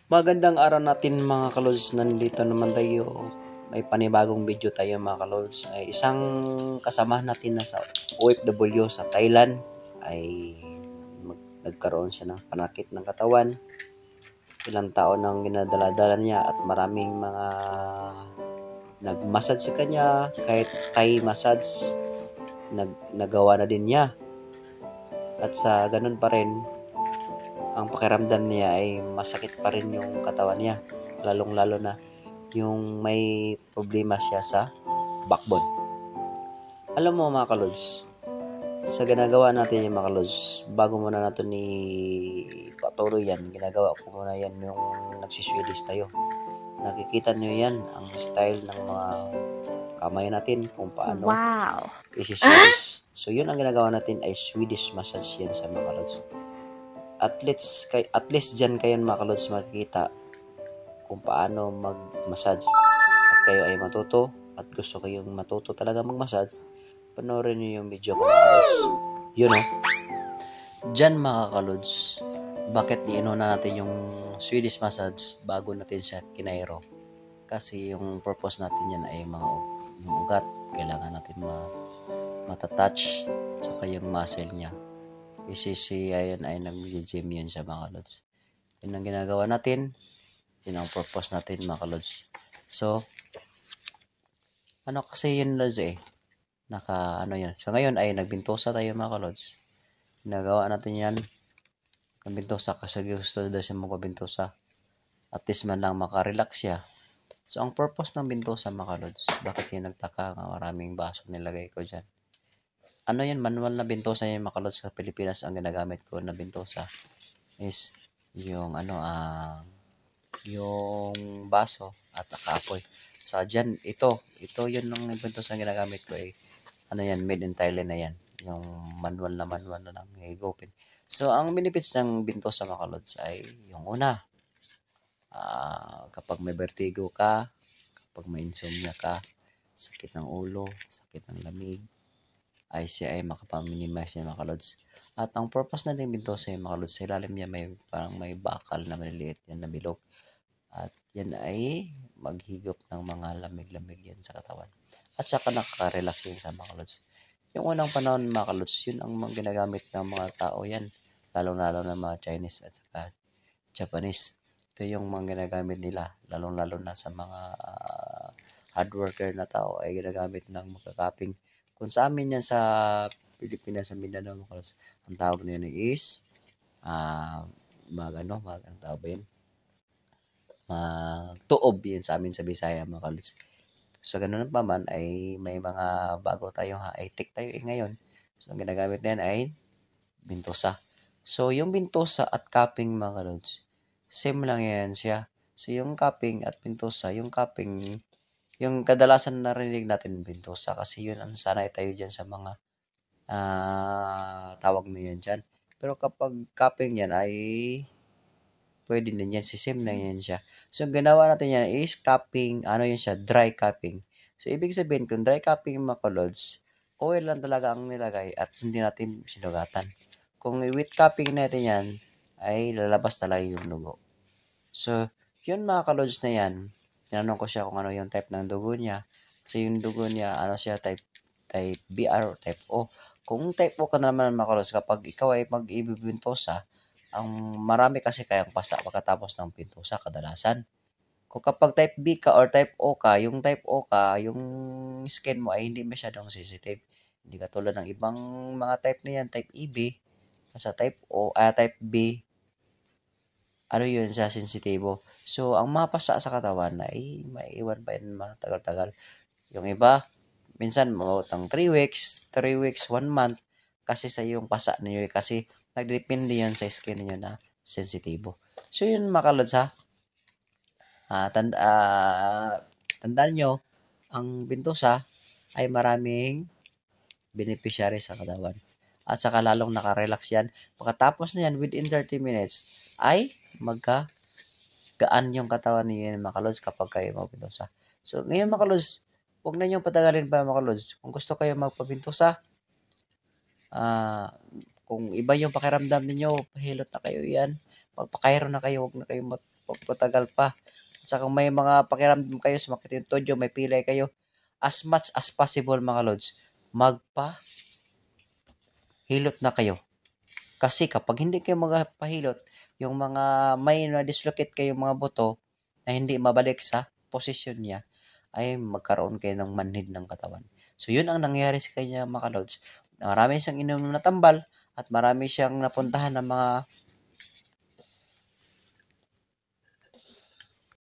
Magandang araw natin mga kalods, nandito naman tayo. May panibagong video tayo mga kalods. Ay isang kasama natin na sa OFW sa Thailand ay nagkaroon siya ng panakit ng katawan. Ilang taon nang ginadala-dala niya at maraming mga nagmassage sa kanya, kahit Thai massage nagawa na din niya. At sa ganun pa rin, ang pakiramdam niya ay masakit pa rin yung katawan niya, lalong-lalo na yung may problema siya sa backbone. Alam mo mga kalods, sa ginagawa natin yung mga kalods, bago muna natin ni patuloy yan, ginagawa ko muna yan yung nagsiswedish tayo. Nakikita nyo yan, ang style ng mga kamay natin kung paano isi-Swedish. So yun ang ginagawa natin ay Swedish massage yan sa mga kalods. At least dyan kayo mga kalods makikita kung paano mag-massage. At kayo ay matuto at gusto kayong matuto talaga mag-massage, panoorin nyo yung video ko mga kalods. Yun dyan mga kalods, bakit iinuna natin yung Swedish massage bago natin siya kinairo? Kasi yung purpose natin yan ay yung ugat, kailangan natin matatouch saka yung muscle niya. Kasi siya yan ay nag-gym yun siya mga kalods. Yun ang ginagawa natin. Yun ang purpose natin mga kalods. So, kasi yun lods yan. So, ngayon ay nagbintosa tayo mga kalods. Ginagawa natin yan. Nagbintosa kasi gusto daw siya magpabintosa. At least man lang makarelax siya. So, ang purpose ng bintosa mga kalods, bakit yung nagtaka nga maraming baso nilagay ko dyan? Manual na bintosa yung mga kalods sa Pilipinas. Ang ginagamit ko na bintosa is yung yung baso at kapoy. So, dyan, ito yun ng bintosa ang ginagamit ko made in Thailand na yan. Yung manual na lang higupin. So, ang benefits ng bintosa mga kalods ay yung una, kapag may vertigo ka, kapag may insomnia ka, sakit ng ulo, sakit ng lamig, ay siya ay makapaminimize niya mga kalods. At ang purpose na din bintosa yung mga kalods, sa ilalim niya parang may bakal na maliliit yan na bilog. At yan ay maghigop ng mga lamig-lamig yan sa katawan. At saka nakaka-relax yun sa mga kalods. Yung unang panahon mga kalods, yun ang ginagamit ng mga tao yan. Lalo-lalo na mga Chinese at saka Japanese. Ito yung mga ginagamit nila. Lalo-lalo na sa mga hard worker na tao ay ginagamit ng magkakaping. Kung sa amin yan sa Pilipinas, sa Mindanao, ang tawag na yun is ang tawag ba yun? Tuob yun sa amin sa Bisaya mga kalods. So ganun pa man ay may mga bago tayong high-tech tayo ngayon. So ang ginagamit na yan ay bintosa. So yung bintosa at cupping mga kalods, same lang yan siya. So yung cupping at bintosa, yung cupping, yung kadalasan narinig natin bintosa kasi yun ang sanay tayo dyan sa mga tawag na yan dyan. Pero kapag cupping yan ay pwede din yan, same na yan siya. So, ginawa natin yan is cupping, yun siya, dry cupping. So, ibig sabihin, kung dry cupping mga kalods, oil lang talaga ang nilagay at hindi natin sinugatan. Kung wet cupping natin yan, ay lalabas talaga yung dugo. So, yun mga kalods na yan, tinanong ko siya kung ano yung type ng dugo niya. Kasi yung dugo niya, type BR or type O. Kung type O ka naman mga kalods, kapag ikaw ay mag-ibibintosa, ang marami kasi kayang pasa pagkatapos ng pintusa kadalasan. Kung kapag type B ka or type O ka, yung skin mo ay hindi masyadong sensitive. Hindi katulad ng ibang mga type na yan, type EB, sa type type B, yun sa sensitibo. So, ang mapasa sa katawan ay maiiwan pa yun matagal-tagal. Yung iba, minsan mga 3 weeks, 1 month, kasi sa yung pasa niyo kasi nagdepende yan sa skin niyo na sensitibo. So, yun mga kalods tandaan nyo, ang bintosa ay maraming beneficiary sa katawan. At saka lalong nakarelax yan. Pagkatapos na yan, within 30 minutes, ay magkagaan yung katawan niyo mga kalods kapag kayo magbintosa. So, ngayon mga kalods, huwag na nyo patagalin pa mga kalods. Kung gusto kayo magpabintosa, kung iba yung pakiramdam niyo, pahilot na kayo yan. magpakairo na kayo, wag na kayo magpatagal pa. At saka kung may mga pakiramdam kayo, sumakit yung todyo, may pilay kayo, as much as possible mga lods, magpahilot na kayo. Kasi kapag hindi kayo magpahilot, yung mga may na-dislocate kayong mga buto na hindi mabalik sa posisyon niya, ay magkaroon kayo ng manhid ng katawan. So, yun ang nangyari sa kanya mga lods. Marami siyang inom na tambal at marami siyang napuntahan ng mga